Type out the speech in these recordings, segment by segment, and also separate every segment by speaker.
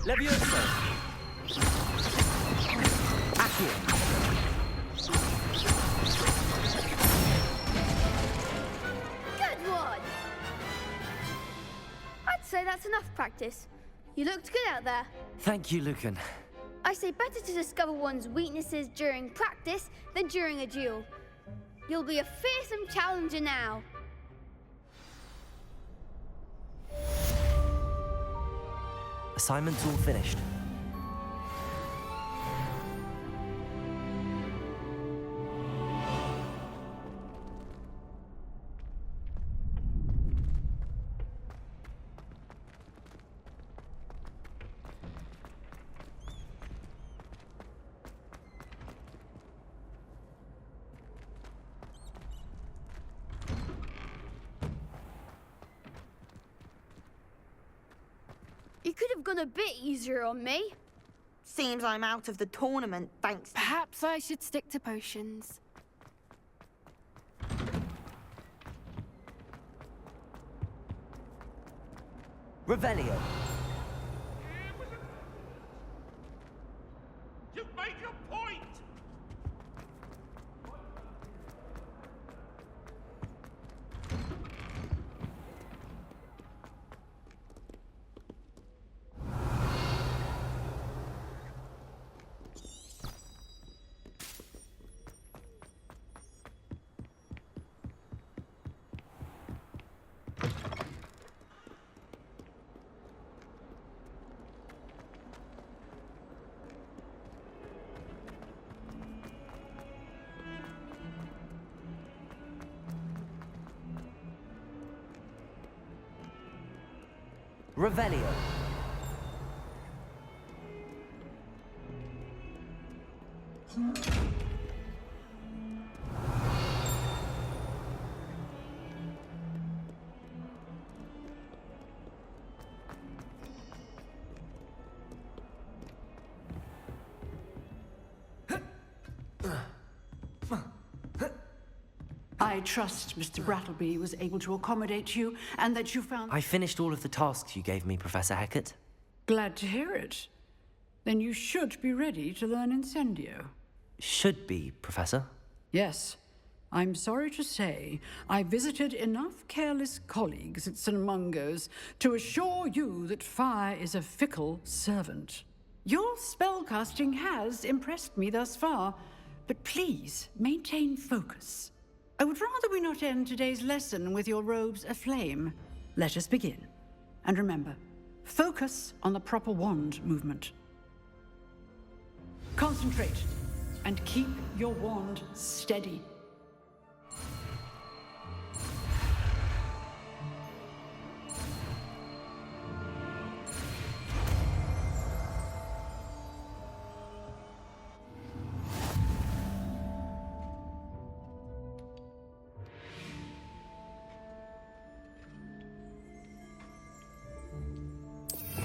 Speaker 1: Levioso! Accio!
Speaker 2: Good one! I'd say that's enough practice. You looked good out there.
Speaker 1: Thank you, Lucan.
Speaker 2: I say better to discover one's weaknesses during practice than during a duel. You'll be a fearsome challenger now.
Speaker 1: Assignment's all finished.
Speaker 2: You could have gone a bit easier on me.
Speaker 3: Seems I'm out of the tournament, thanks.
Speaker 4: Perhaps I should stick to potions.
Speaker 1: Revelio!
Speaker 5: You've made your point!
Speaker 1: Revelio!
Speaker 6: I trust Mr. Brattleby was able to accommodate you and that you found...
Speaker 1: I finished all of the tasks you gave me, Professor Hecat.
Speaker 6: Glad to hear it. Then you should be ready to learn Incendio.
Speaker 1: Should be, Professor.
Speaker 6: Yes. I'm sorry to say, I visited enough careless colleagues at St. Mungo's to assure you that fire is a fickle servant. Your spellcasting has impressed me thus far, but please maintain focus. I would rather we not end today's lesson with your robes aflame. Let us begin. And remember, focus on the proper wand movement. Concentrate, and keep your wand steady.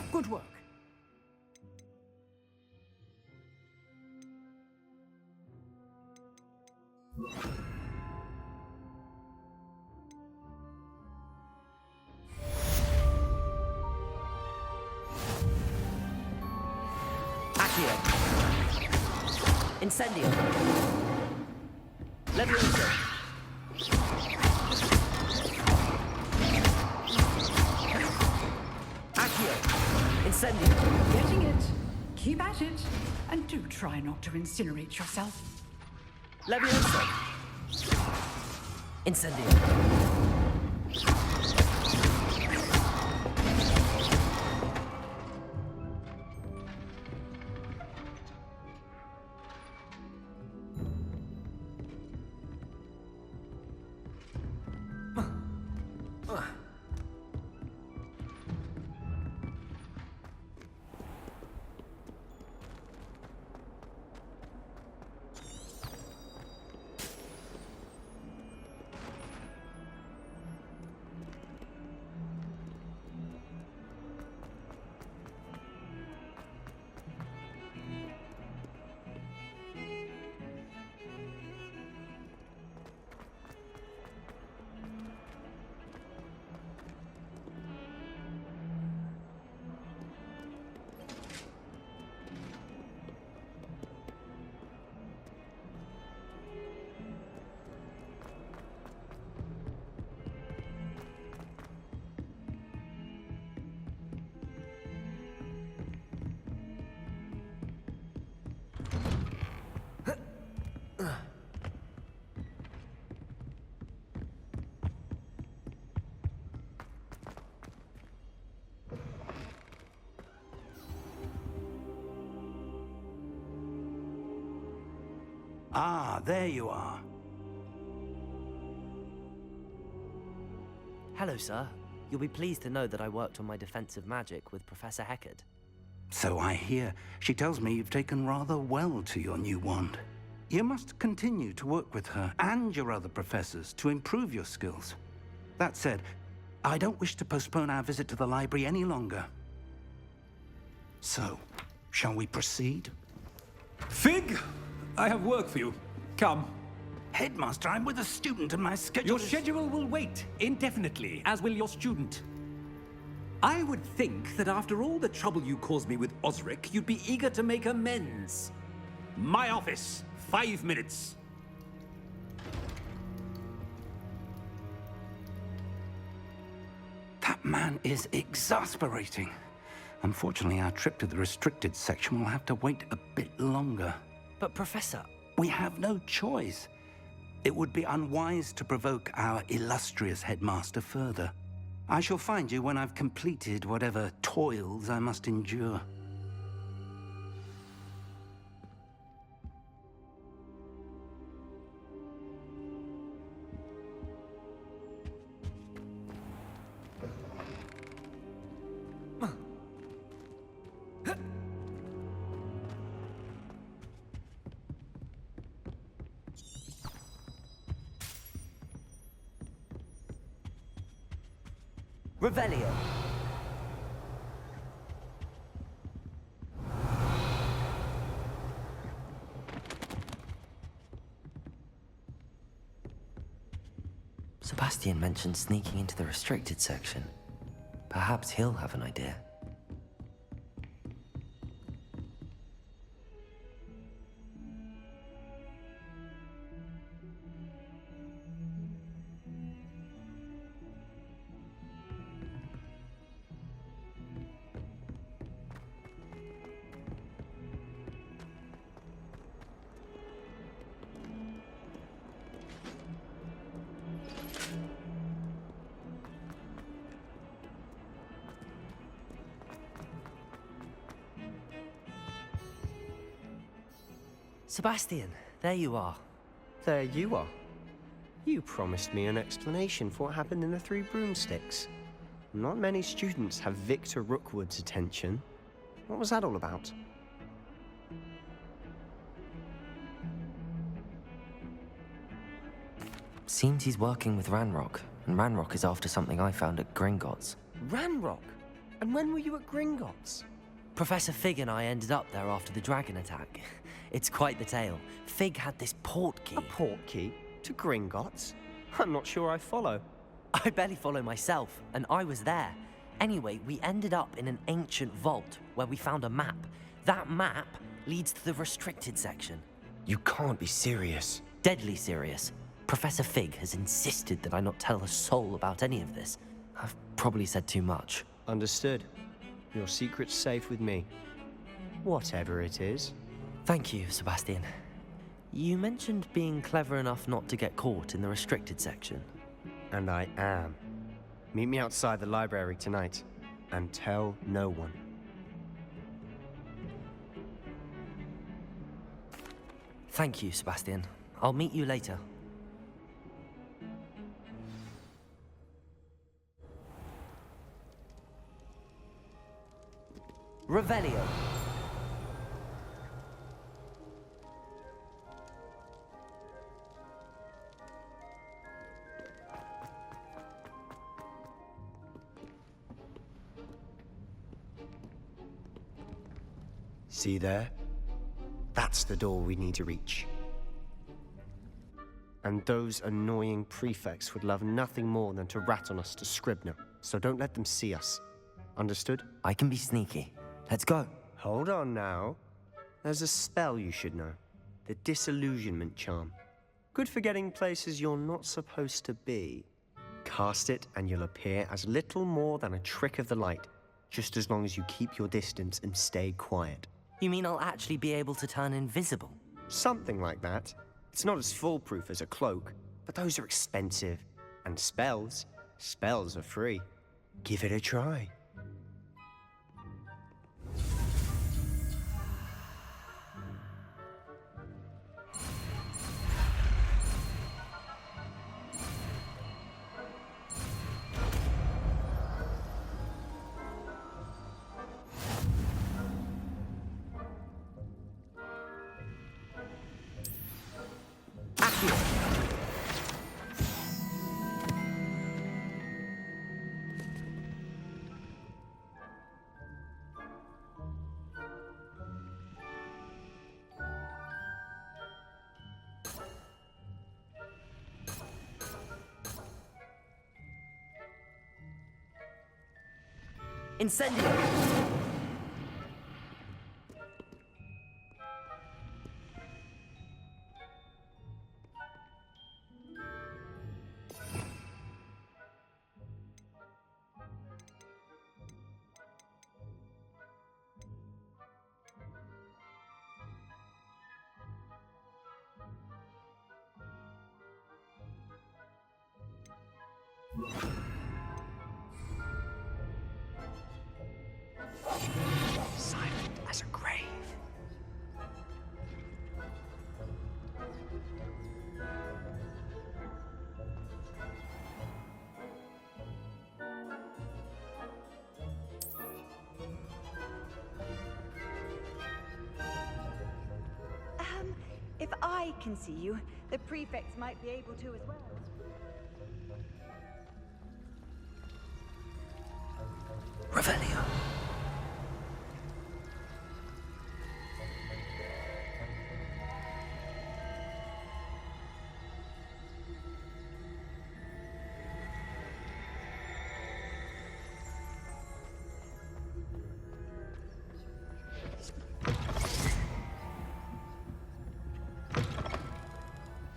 Speaker 6: Good work.
Speaker 1: Accio! Incendio! Levioso! Accio! Incendio!
Speaker 6: Getting it. Keep at it. And do try not to incinerate yourself.
Speaker 1: Levioso! Incendio!
Speaker 5: Ah, there you are.
Speaker 1: Hello, sir. You'll be pleased to know that I worked on my defensive magic with Professor Heckard.
Speaker 5: So I hear. She tells me you've taken rather well to your new wand. You must continue to work with her and your other professors to improve your skills. That said, I don't wish to postpone our visit to the library any longer. So, shall we proceed?
Speaker 7: Fig! I have work for you. Come.
Speaker 5: Headmaster, I'm with a student and my schedule
Speaker 7: Your schedule will wait indefinitely, as will your student. I would think that after all the trouble you caused me with Osric, you'd be eager to make amends. My office, 5 minutes.
Speaker 5: That man is exasperating. Unfortunately, our trip to the restricted section will have to wait a bit longer.
Speaker 1: But, Professor...
Speaker 5: We have no choice. It would be unwise to provoke our illustrious headmaster further. I shall find you when I've completed whatever toils I must endure.
Speaker 1: Revelio. Sebastian mentioned sneaking into the restricted section. Perhaps he'll have an idea. Sebastian, there you are.
Speaker 8: There you are. You promised me an explanation for what happened in the Three Broomsticks. Not many students have Victor Rookwood's attention. What was that all about?
Speaker 1: Seems he's working with Ranrock, and Ranrock is after something I found at Gringotts.
Speaker 8: Ranrock? And when were you at Gringotts?
Speaker 1: Professor Fig and I ended up there after the dragon attack. It's quite the tale. Fig had this port key.
Speaker 8: A port key? To Gringotts? I'm not sure I follow.
Speaker 1: I barely follow myself, and I was there. Anyway, we ended up in an ancient vault where we found a map. That map leads to the restricted section.
Speaker 8: You can't be serious.
Speaker 1: Deadly serious. Professor Fig has insisted that I not tell a soul about any of this. I've probably said too much.
Speaker 8: Understood. Your secret's safe with me. Whatever it is.
Speaker 1: Thank you, Sebastian. You mentioned being clever enough not to get caught in the restricted section.
Speaker 8: And I am. Meet me outside the library tonight, and tell no one.
Speaker 1: Thank you, Sebastian. I'll meet you later. Revelio.
Speaker 8: See there? That's the door we need to reach. And those annoying prefects would love nothing more than to rat on us to Scribner, so don't let them see us. Understood?
Speaker 1: I can be sneaky. Let's go.
Speaker 8: Hold on now. There's a spell you should know. The Disillusionment Charm. Good for getting places you're not supposed to be. Cast it and you'll appear as little more than a trick of the light, just as long as you keep your distance and stay quiet.
Speaker 1: You mean I'll actually be able to turn invisible?
Speaker 8: Something like that. It's not as foolproof as a cloak, but those are expensive. And spells are free. Give it a try.
Speaker 1: Incendio!
Speaker 8: Silent as a grave.
Speaker 9: If I can see you, the prefects might be able to as well.
Speaker 1: Revelio.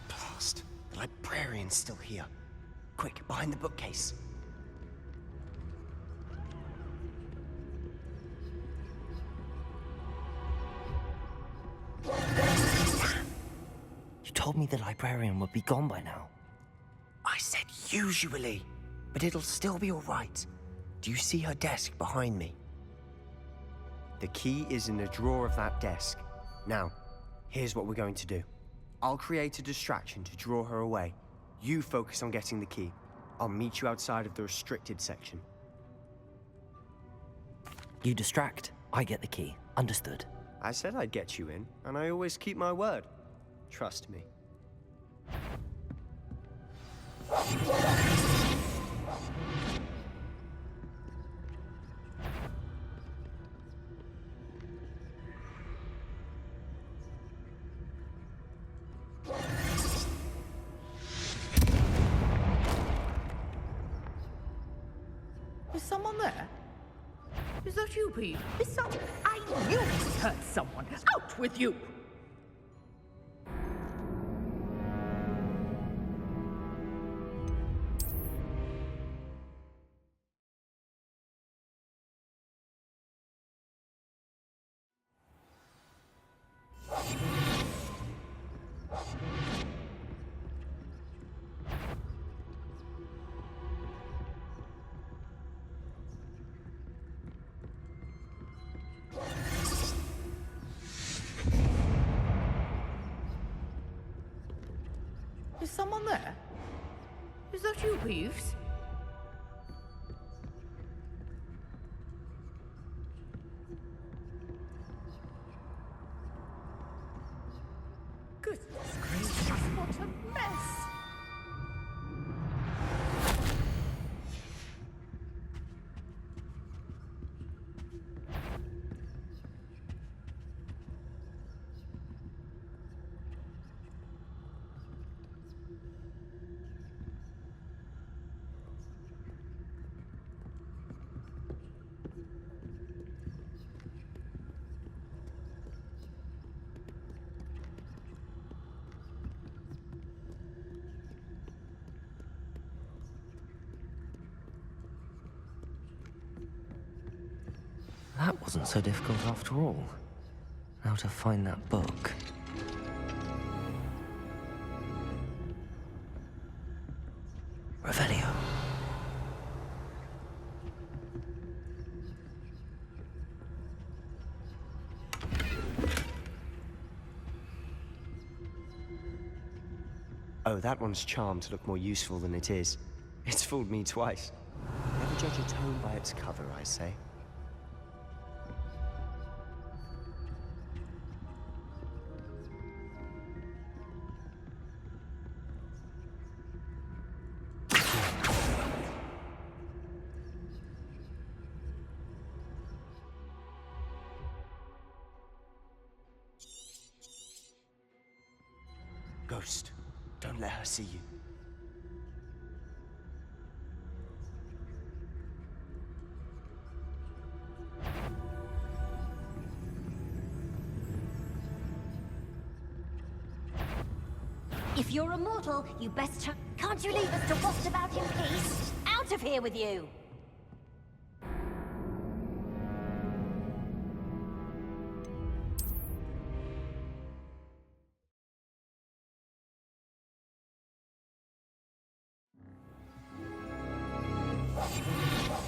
Speaker 8: Blast. The librarian's still here. Quick, behind the bookcase.
Speaker 1: You told me the librarian would be gone by now.
Speaker 8: I said usually, but it'll still be all right. Do you see her desk behind me? The key is in a drawer of that desk. Now, here's what we're going to do. I'll create a distraction to draw her away. You focus on getting the key. I'll meet you outside of the restricted section.
Speaker 1: You distract, I get the key. Understood.
Speaker 8: I said I'd get you in, and I always keep my word. Trust me.
Speaker 10: Is someone there? Is that you, Pete? I knew we heard someone. Out with you! Is someone there? Is that you, Peeves? Goodness gracious, what a mess!
Speaker 1: That wasn't so difficult after all. Now to find that book. Revelio.
Speaker 8: Oh, that one's charmed to look more useful than it is. It's fooled me twice. Never judge a tome by its cover, I say. Ghost, don't let her see you.
Speaker 11: If you're a mortal, you best Can't you leave us to waft about in peace? Out of here with you!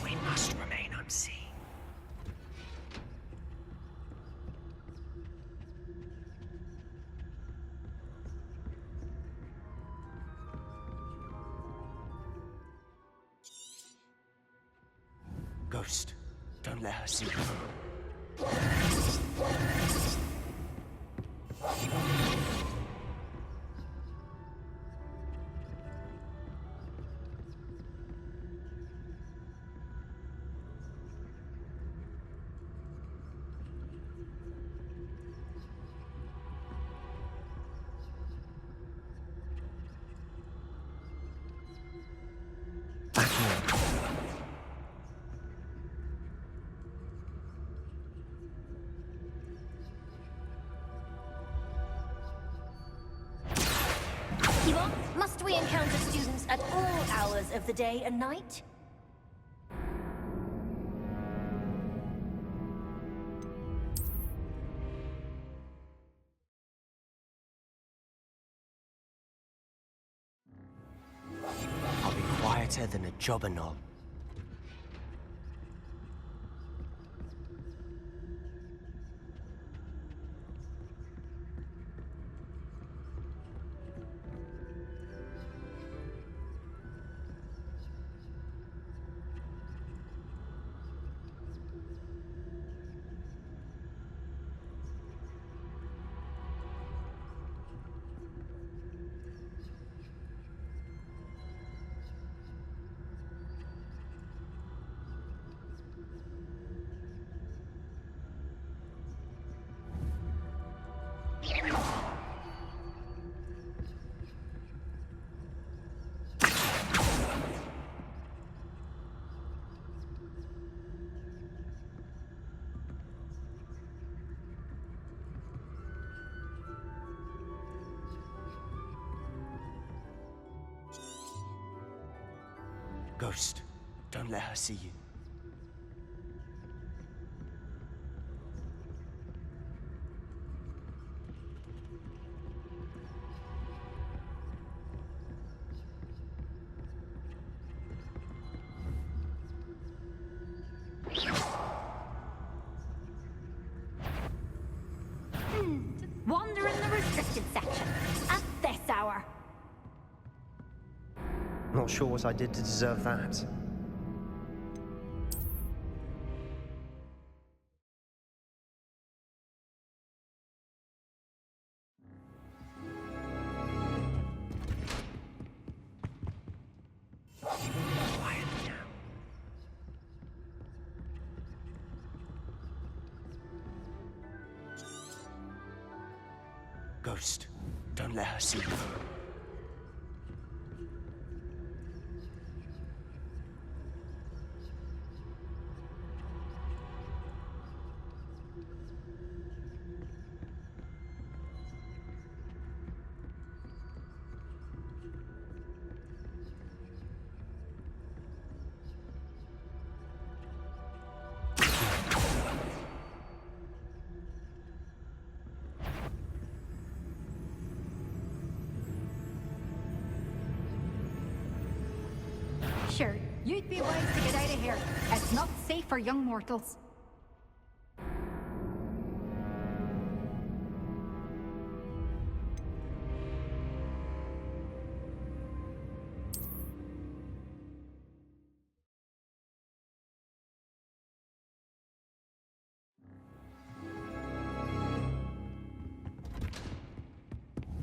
Speaker 8: We must remain unseen. Ghost, don't let her see you.
Speaker 11: Must we encounter students at all hours of the day and night?
Speaker 8: I'll be quieter than a jobberknoll. Ghost, don't let her see you.
Speaker 11: Wander in the restricted section at this hour.
Speaker 8: Not sure what I did to deserve that. Quiet now. Ghost, don't let her see you.
Speaker 12: Sure, you'd be wise to get out of here. It's not safe for young mortals.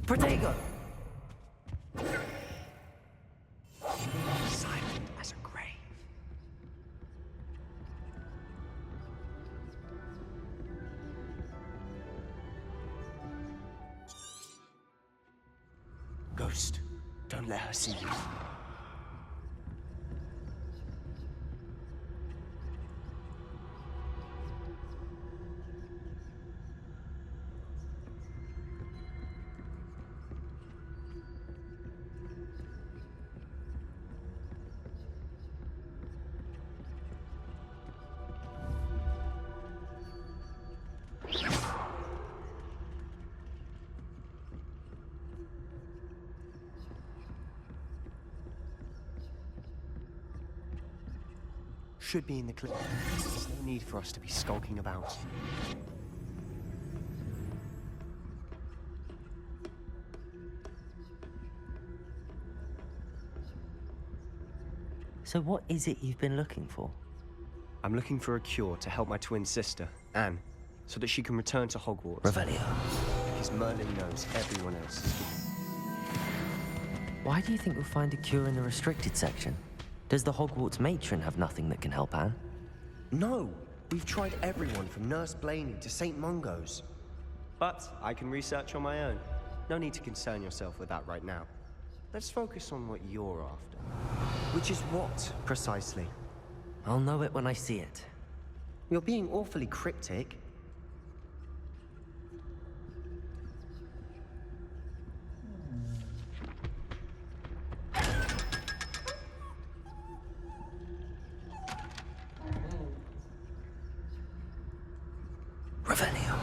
Speaker 1: Protego!
Speaker 8: Silent as a grave. Ghost, don't let her see you. should be in the clinic. There's no need for us to be skulking about.
Speaker 1: So what is it you've been looking for?
Speaker 8: I'm looking for a cure to help my twin sister, Anne, so that she can return to Hogwarts.
Speaker 1: Revelio.
Speaker 8: Because Merlin knows everyone else is good.
Speaker 1: Why do you think we'll find a cure in the restricted section? Does the Hogwarts matron have nothing that can help Anne?
Speaker 8: No! We've tried everyone from Nurse Blaney to St. Mungo's. But I can research on my own. No need to concern yourself with that right now. Let's focus on what you're after. Which is what, precisely?
Speaker 1: I'll know it when I see it.
Speaker 8: You're being awfully cryptic.
Speaker 1: Revelio.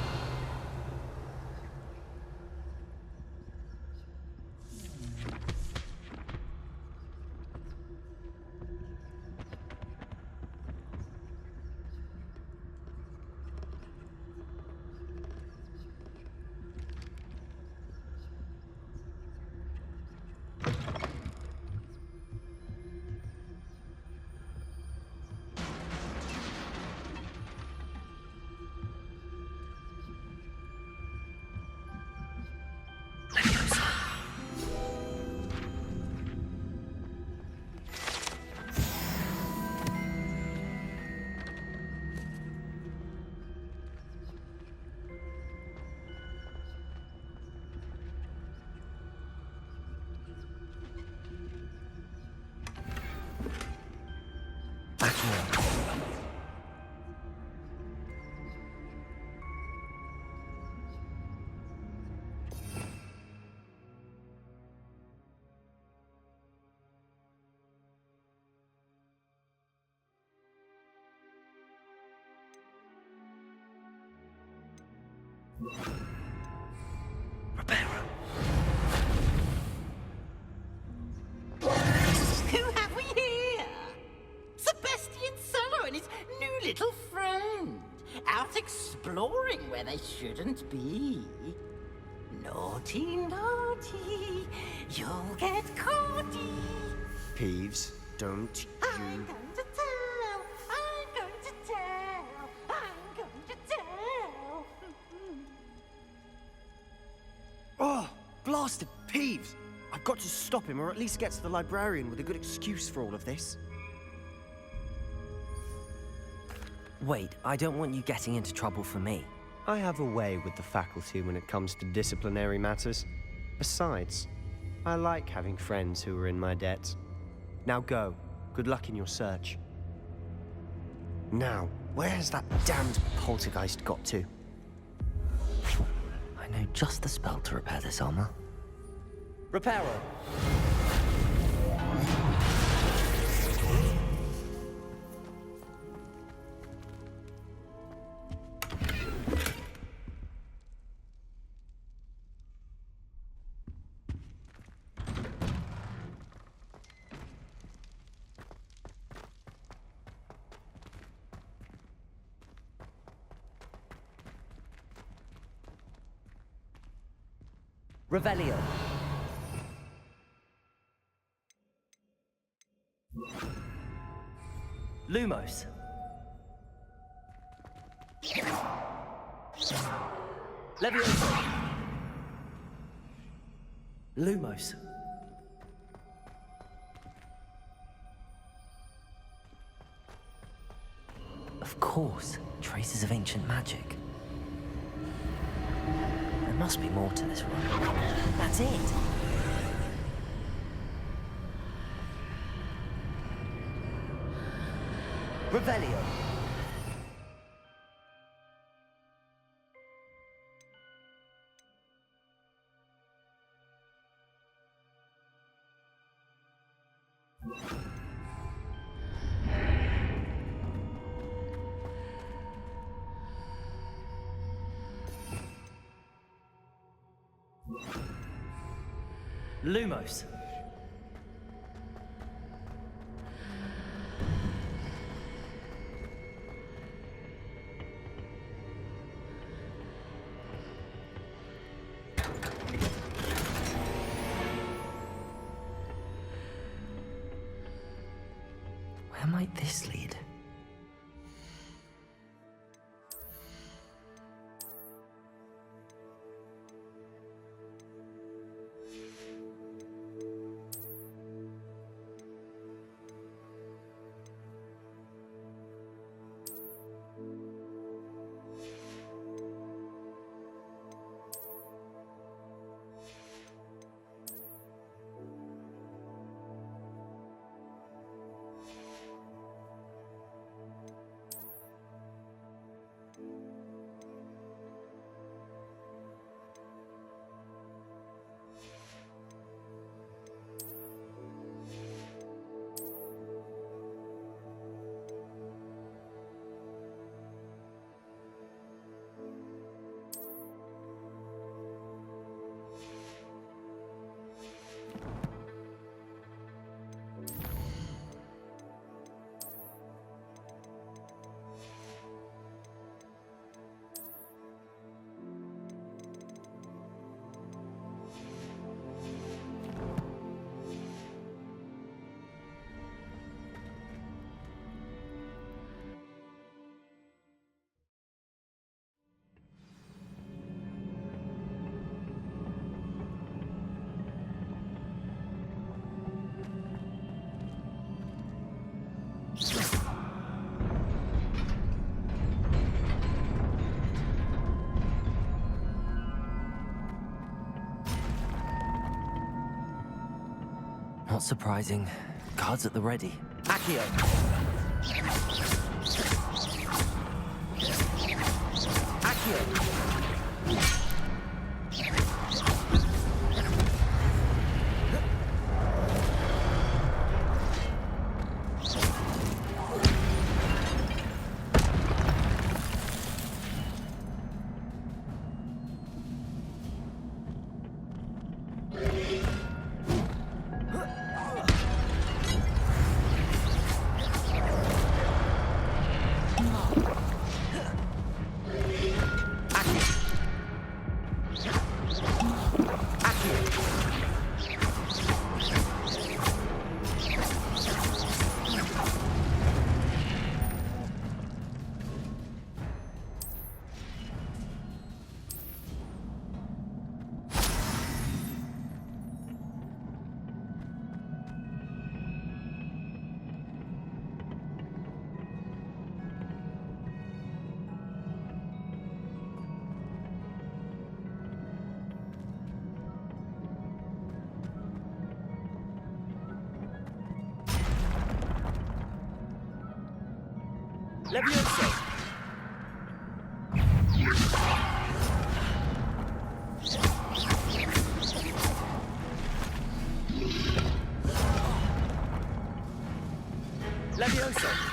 Speaker 10: Who have we here? Sebastian Solo and his new little friend. Out exploring where they shouldn't be. Naughty, naughty, you'll get caughty.
Speaker 8: Peeves, don't you...
Speaker 10: I'm going to tell, I'm going to tell, I'm going to tell.
Speaker 8: Oh, blasted Peeves! I've got to stop him, or at least get to the librarian with a good excuse for all of this.
Speaker 1: Wait, I don't want you getting into trouble for me.
Speaker 8: I have a way with the faculty when it comes to disciplinary matters. Besides, I like having friends who are in my debt. Now go. Good luck in your search. Now, where has that damned poltergeist got to?
Speaker 1: I know just the spell to repair this armor. Reparo. Revelio. Lumos. Levioso. Lumos. Of course, traces of ancient magic. There must be more to this run. That's it. Revelio. Lumos. might this lead? Not surprising. Guards at the ready. Accio! Accio! Levioso! Levioso!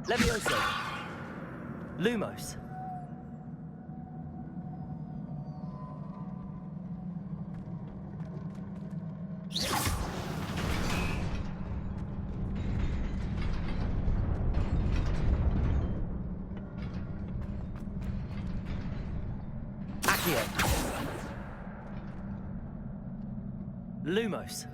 Speaker 1: Levioso. Lumos. Accio. Lumos.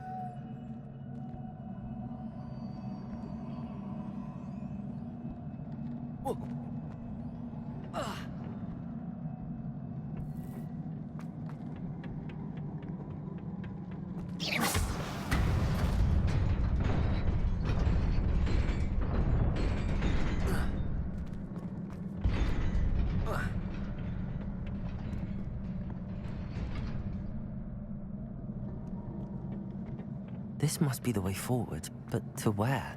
Speaker 1: This must be the way forward, but to where?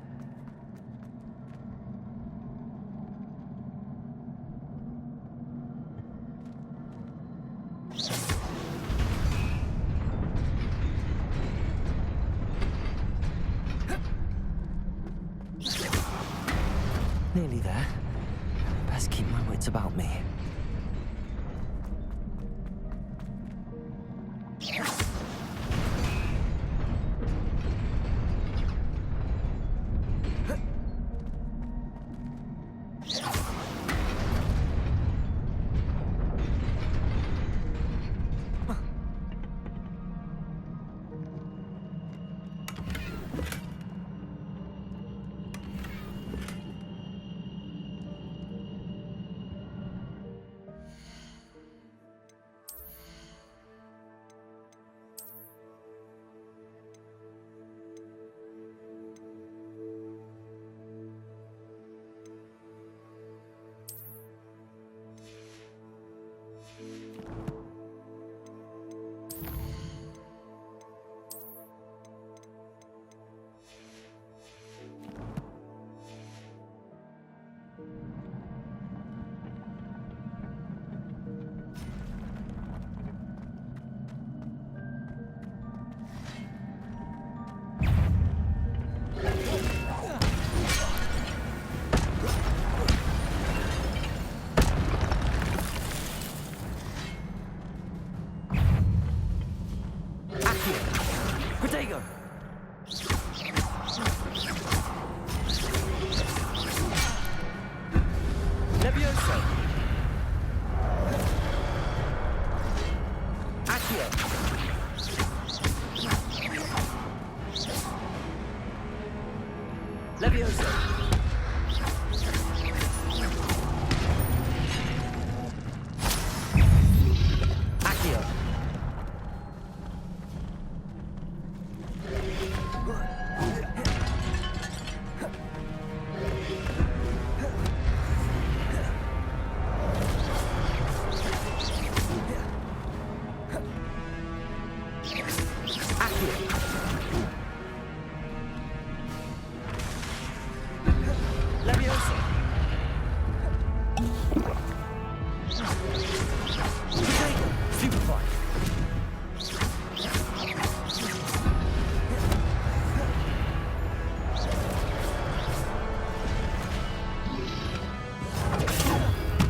Speaker 1: Nearly there. Best keep my wits about me. Levioso! Accio! Levioso! Stupefy!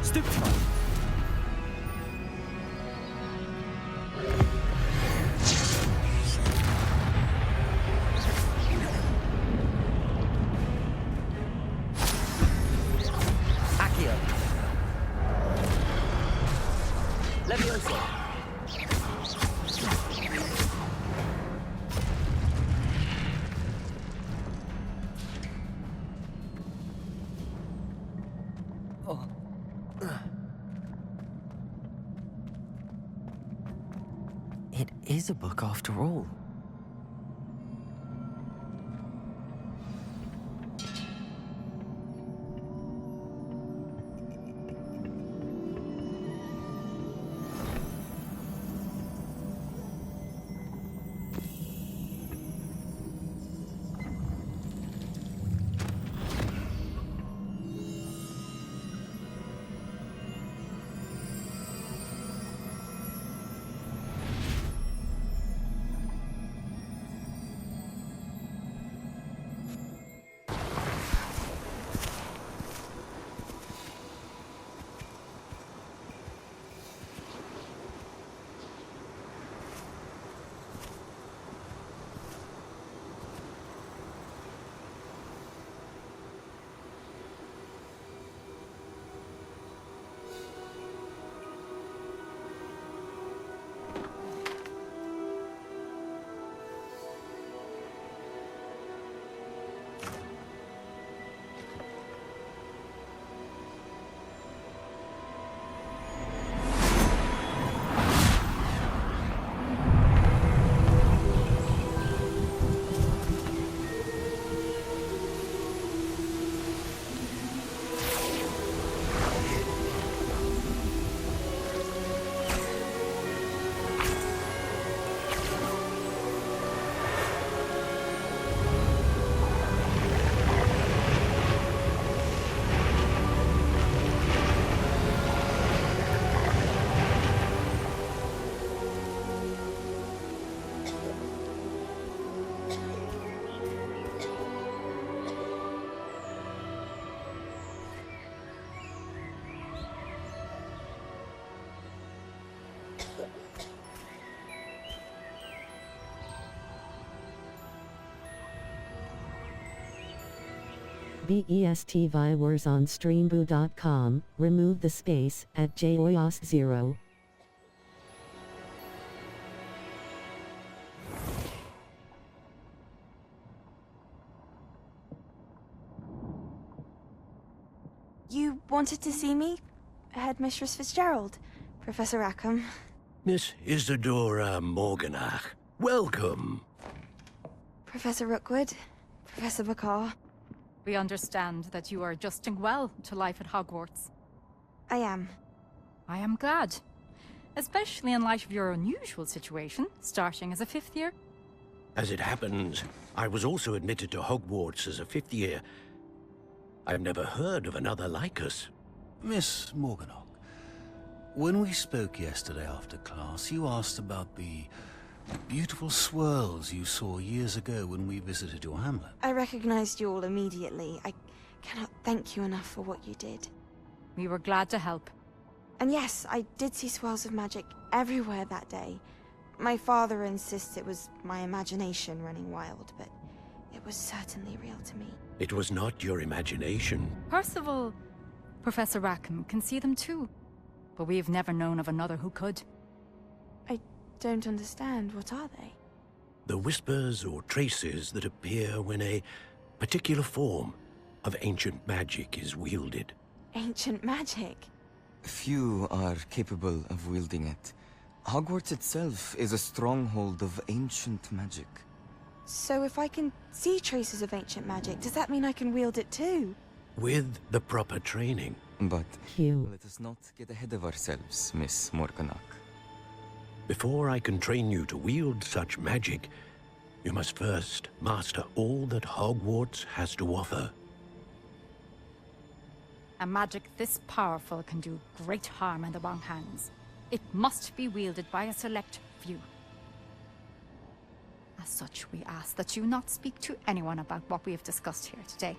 Speaker 1: Stupefy! Accio! Levioso! Oh. It is a book after all.
Speaker 13: BEST viewers on streambo.com, remove the space at JOYOS0.
Speaker 14: You wanted to see me? Headmistress Fitzgerald, Professor Rackham.
Speaker 15: Miss Isadora Morganach, welcome.
Speaker 14: Professor Rookwood, Professor Bakar.
Speaker 12: We understand that you are adjusting well to life at Hogwarts.
Speaker 14: I am.
Speaker 12: I am glad. Especially in light of your unusual situation, starting as a 5th year.
Speaker 15: As it happens, I was also admitted to Hogwarts as a 5th year. I've never heard of another like us.
Speaker 16: Miss Morganach, when we spoke yesterday after class, you asked about the beautiful swirls you saw years ago when we visited your hamlet.
Speaker 14: I recognized you all immediately. I cannot thank you enough for what you did.
Speaker 12: We were glad to help.
Speaker 14: And yes, I did see swirls of magic everywhere that day. My father insists it was my imagination running wild, but it was certainly real to me.
Speaker 15: It was not your imagination.
Speaker 12: Percival, Professor Rackham can see them too. But we've never known of another who could.
Speaker 14: I don't understand. What are they?
Speaker 15: The whispers or traces that appear when a particular form of ancient magic is wielded.
Speaker 14: Ancient magic?
Speaker 17: Few are capable of wielding it. Hogwarts itself is a stronghold of ancient magic.
Speaker 14: So if I can see traces of ancient magic, does that mean I can wield it too?
Speaker 15: With the proper training.
Speaker 17: But
Speaker 13: Hugh.
Speaker 17: let us not get ahead of ourselves, Miss Morganach.
Speaker 15: Before I can train you to wield such magic, you must first master all that Hogwarts has to offer.
Speaker 12: A magic this powerful can do great harm in the wrong hands. It must be wielded by a select few. As such, we ask that you not speak to anyone about what we have discussed here today.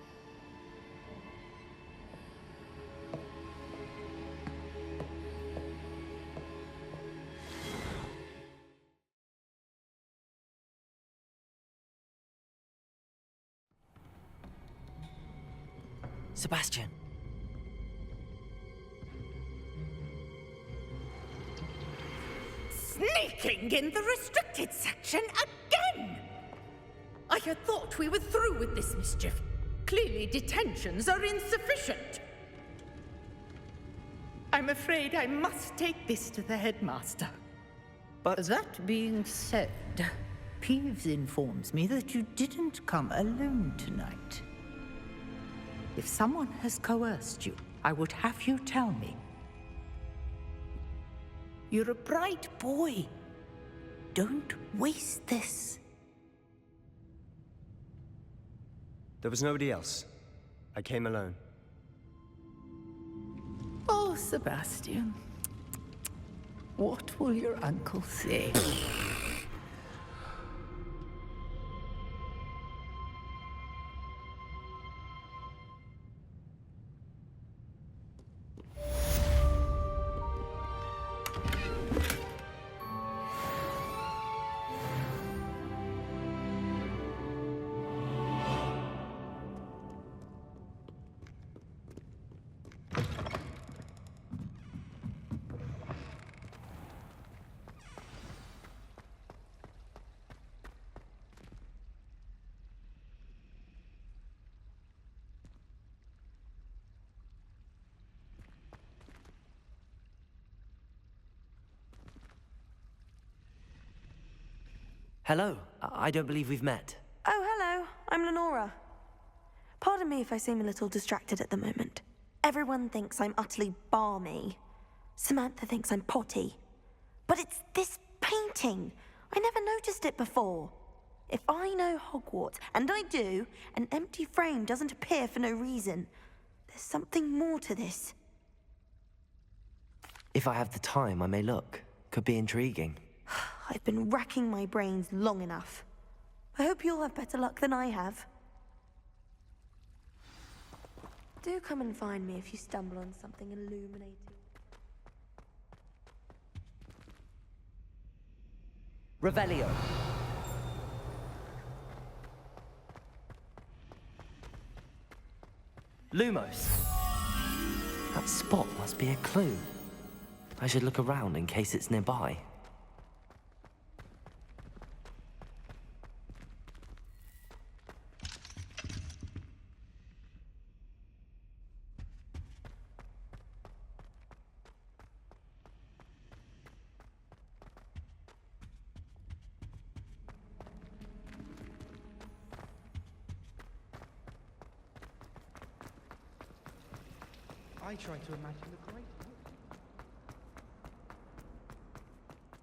Speaker 1: Sebastian.
Speaker 10: Sneaking in the restricted section again! I had thought we were through with this mischief. Clearly detentions are insufficient. I'm afraid I must take this to the headmaster.
Speaker 18: But that being said, Peeves informs me that you didn't come alone tonight. If someone has coerced you, I would have you tell me. You're a bright boy. Don't waste this.
Speaker 8: There was nobody else. I came alone.
Speaker 18: Oh, Sebastian. What will your uncle say?
Speaker 1: Hello. I don't believe we've met.
Speaker 3: Oh, hello. I'm Lenora. Pardon me if I seem a little distracted at the moment. Everyone thinks I'm utterly balmy. Samantha thinks I'm potty. But it's this painting. I never noticed it before. If I know Hogwarts, and I do, an empty frame doesn't appear for no reason. There's something more to this.
Speaker 1: If I have the time, I may look. Could be intriguing.
Speaker 3: I've been racking my brains long enough. I hope you'll have better luck than I have. Do come and find me if you stumble on something illuminating.
Speaker 1: Revelio. Lumos. That spot must be a clue. I should look around in case it's nearby.
Speaker 19: I try to imagine the great.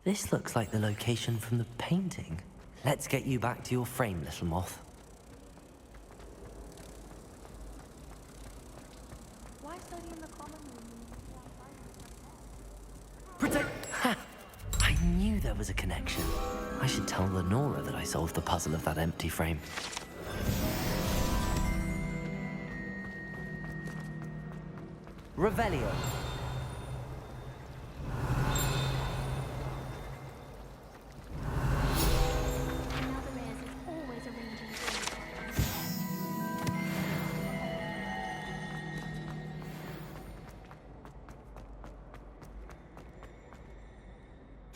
Speaker 1: This looks like the location from the painting. Let's get you back to your frame, little moth.
Speaker 3: Why study in the common room?
Speaker 1: Protect! Ha! I knew there was a connection. I should tell Lenora that I solved the puzzle of that empty frame. Revelio.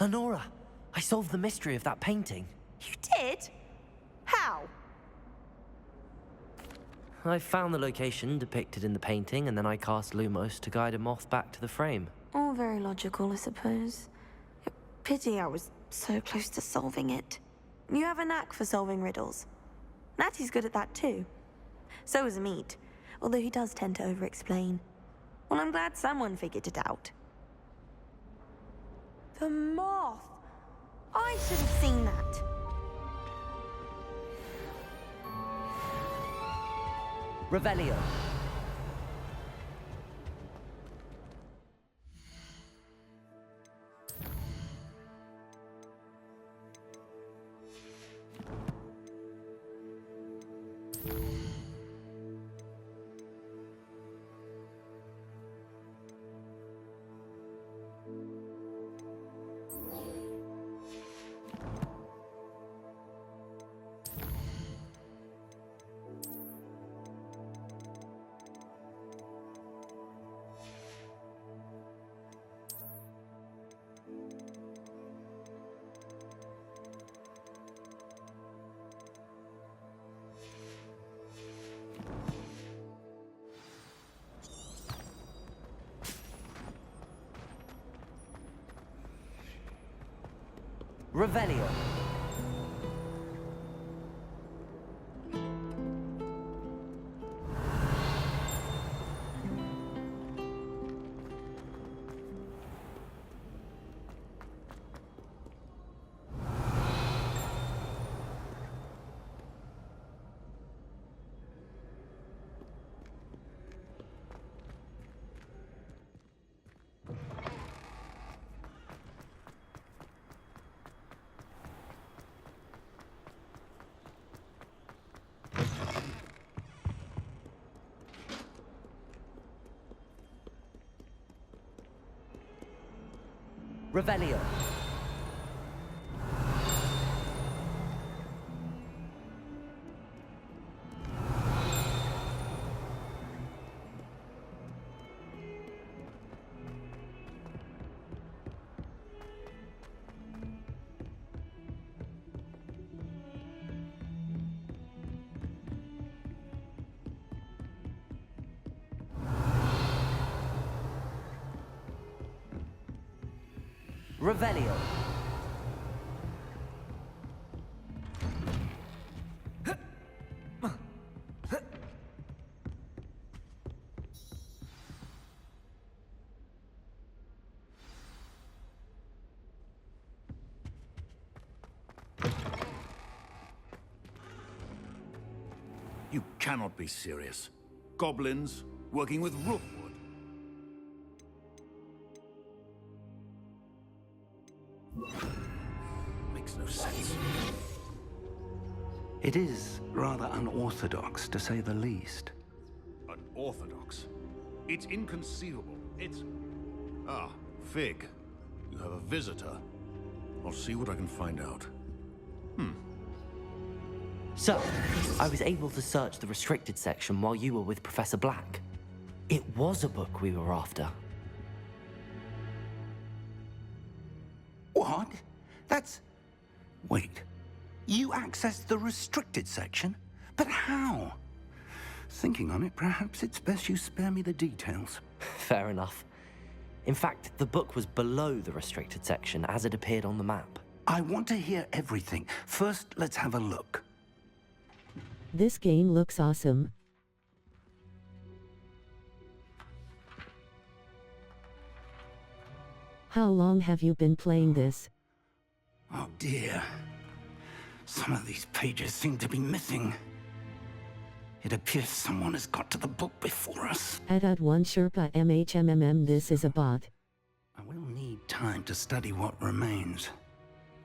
Speaker 1: Lenora, I solved the mystery of that painting.
Speaker 3: You did? How?
Speaker 1: I found the location depicted in the painting, and then I cast Lumos to guide a moth back to the frame.
Speaker 3: All very logical, I suppose. Pity I was so close to solving it. You have a knack for solving riddles. Natty's good at that too. So is Amit, although he does tend to over-explain. Well, I'm glad someone figured it out. The moth! I should have seen that.
Speaker 1: Revelio. Revelio. Revelio. Revelio.
Speaker 16: You cannot be serious. Goblins working with rootwood. Makes no sense.
Speaker 5: It is rather unorthodox, to say the least.
Speaker 16: Unorthodox? It's inconceivable. It's... Ah, Fig. You have a visitor. I'll see what I can find out.
Speaker 1: So, I was able to search the restricted section while you were with Professor Black. It was a book we were after.
Speaker 5: What? That's... Wait. You accessed the restricted section? But how? Thinking on it, perhaps it's best you spare me the details.
Speaker 1: Fair enough. In fact, the book was below the restricted section as it appeared on the map.
Speaker 5: I want to hear everything. First, let's have a look.
Speaker 13: This game looks awesome. How long have you been playing this?
Speaker 5: Oh dear. Some of these pages seem to be missing. It appears someone has got to the book before us.
Speaker 13: Add one Sherpa MHMMM, this is a bot.
Speaker 5: I will need time to study what remains.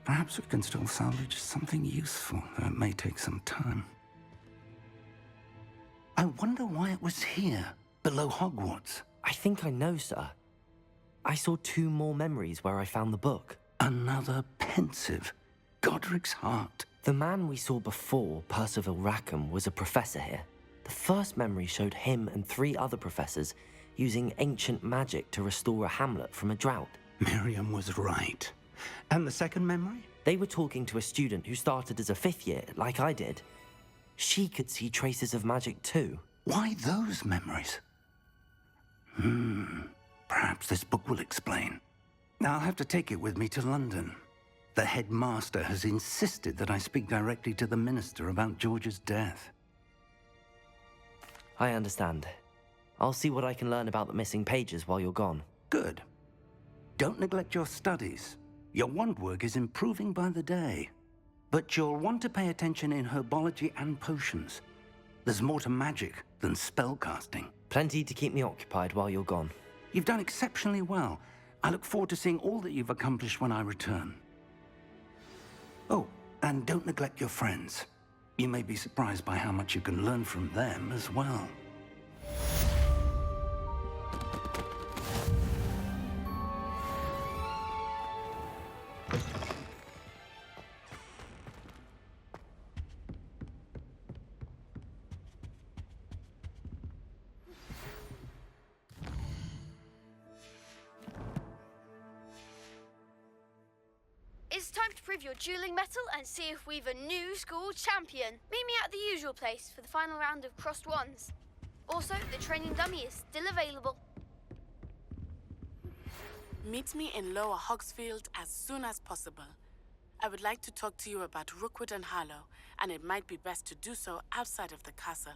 Speaker 5: Perhaps we can still salvage something useful, though it may take some time. I wonder why it was here, below Hogwarts.
Speaker 1: I think I know, sir. I saw 2 more memories where I found the book.
Speaker 5: Another pensive. Godric's heart.
Speaker 1: The man we saw before, Percival Rackham, was a professor here. The first memory showed him and 3 other professors using ancient magic to restore a hamlet from a drought.
Speaker 5: Miriam was right. And the second memory?
Speaker 1: They were talking to a student who started as a 5th year, like I did. She could see traces of magic too.
Speaker 5: Why those memories? Perhaps this book will explain. I'll have to take it with me to London. The headmaster has insisted that I speak directly to the minister about George's death.
Speaker 1: I understand. I'll see what I can learn about the missing pages while you're gone.
Speaker 5: Good. Don't neglect your studies. Your wand work is improving by the day. But you'll want to pay attention in herbology and potions. There's more to magic than spellcasting.
Speaker 1: Plenty to keep me occupied while you're gone.
Speaker 5: You've done exceptionally well. I look forward to seeing all that you've accomplished when I return. Oh, and don't neglect your friends. You may be surprised by how much you can learn from them as well.
Speaker 2: It's time to prove your dueling mettle and see if we've a new school champion. Meet me at the usual place for the final round of crossed wands. Also, the training dummy is still available.
Speaker 20: Meet me in Lower Hogsfield as soon as possible. I would like to talk to you about Rookwood and Harlow, and it might be best to do so outside of the castle.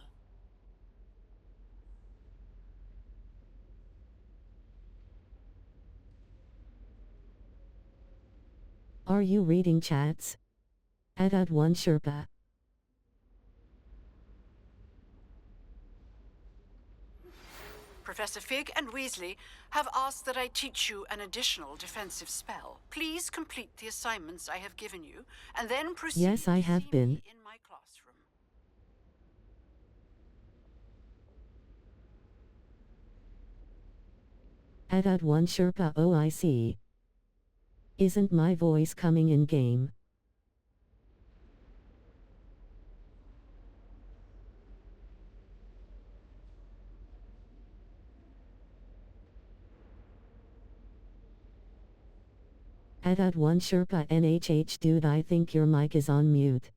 Speaker 13: Are you reading chats? Add one Sherpa.
Speaker 6: Professor Fig and Weasley have asked that I teach you an additional defensive spell. Please complete the assignments I have given you, and then proceed.
Speaker 13: Yes, I have been.
Speaker 6: In my classroom.
Speaker 13: Add one Sherpa. Oh, I see. Isn't my voice coming in game? Add one Sherpa. NHH dude, I think your mic is on mute.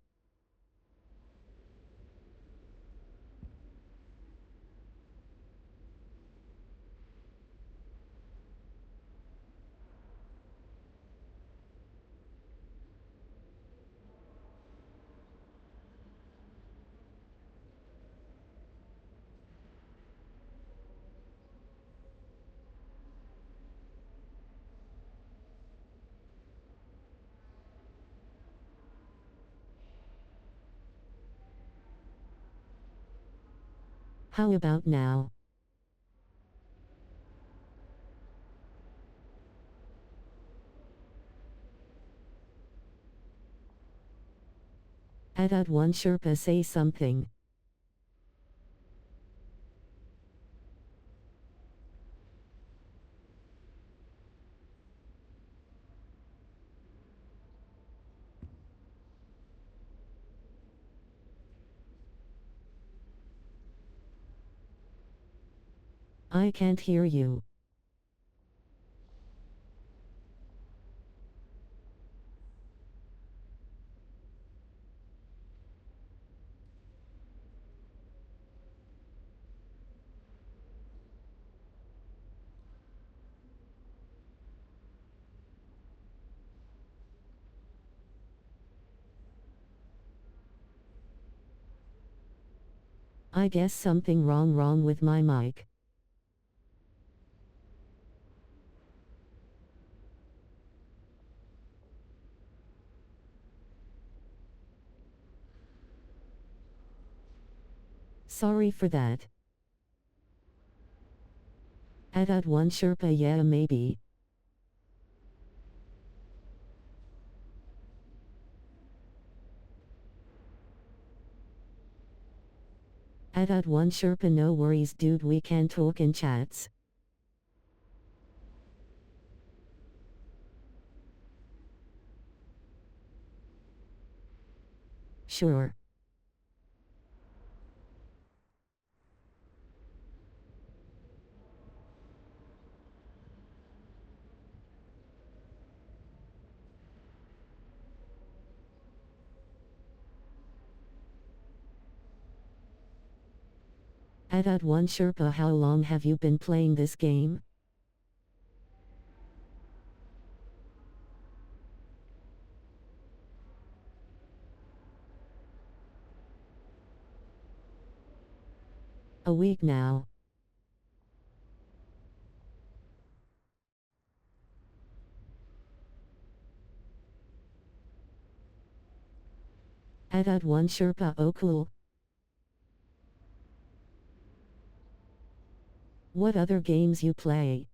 Speaker 13: How about now? Add one Sherpa, say something. I can't hear you. I guess something wrong with my mic. Sorry for that. Add one Sherpa, yeah, maybe. Add one Sherpa, no worries dude, we can talk in chats. Sure. Adad 1 Sherpa, how long have you been playing this game? A week now. Adad 1 Sherpa, oh cool. What other games you play?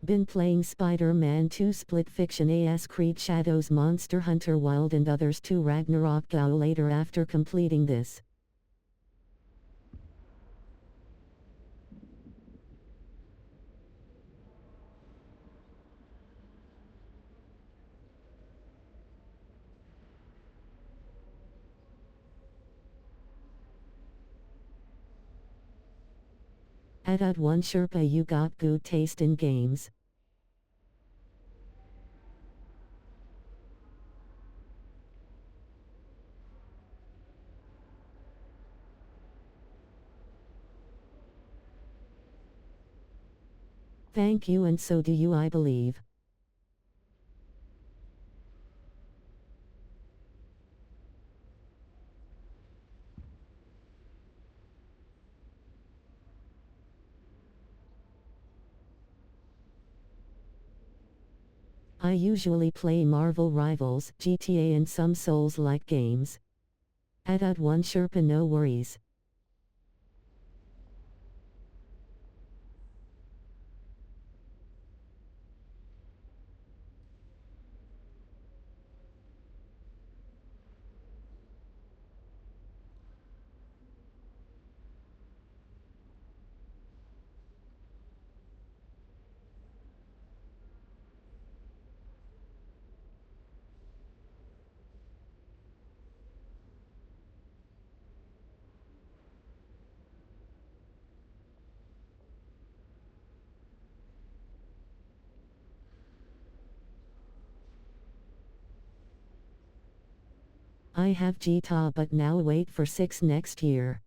Speaker 13: Been playing Spider-Man 2 Split Fiction AS Creed Shadows Monster Hunter Wild and Others 2 Ragnarok Go later after completing this. Adad 1 Sherpa, you got good taste in games. Thank you, and so do you, I believe. I usually play Marvel Rivals, GTA and some Souls-like games. Adad 1 Sherpa, no worries. I have GTA, but now wait for 6 next year.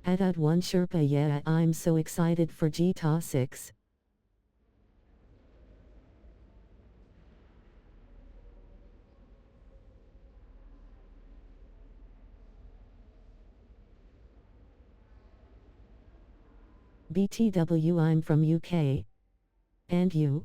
Speaker 13: Adad 1 Sherpa, yeah, I'm so excited for GTA 6. BTW, I'm from UK. And you?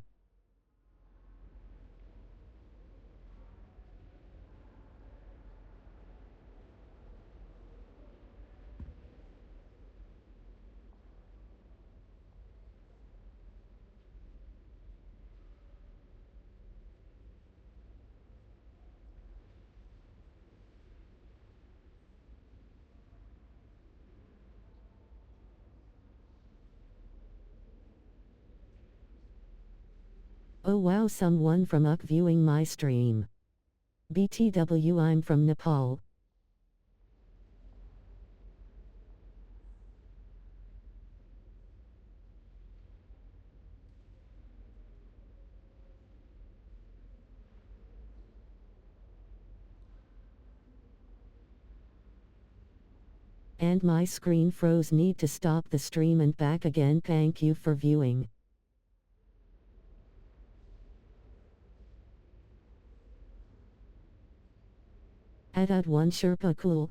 Speaker 13: Oh wow, someone from UK viewing my stream. BTW, I'm from Nepal. And my screen froze. Need to stop the stream and back again. Thank you for viewing. Add one Sherpa cool.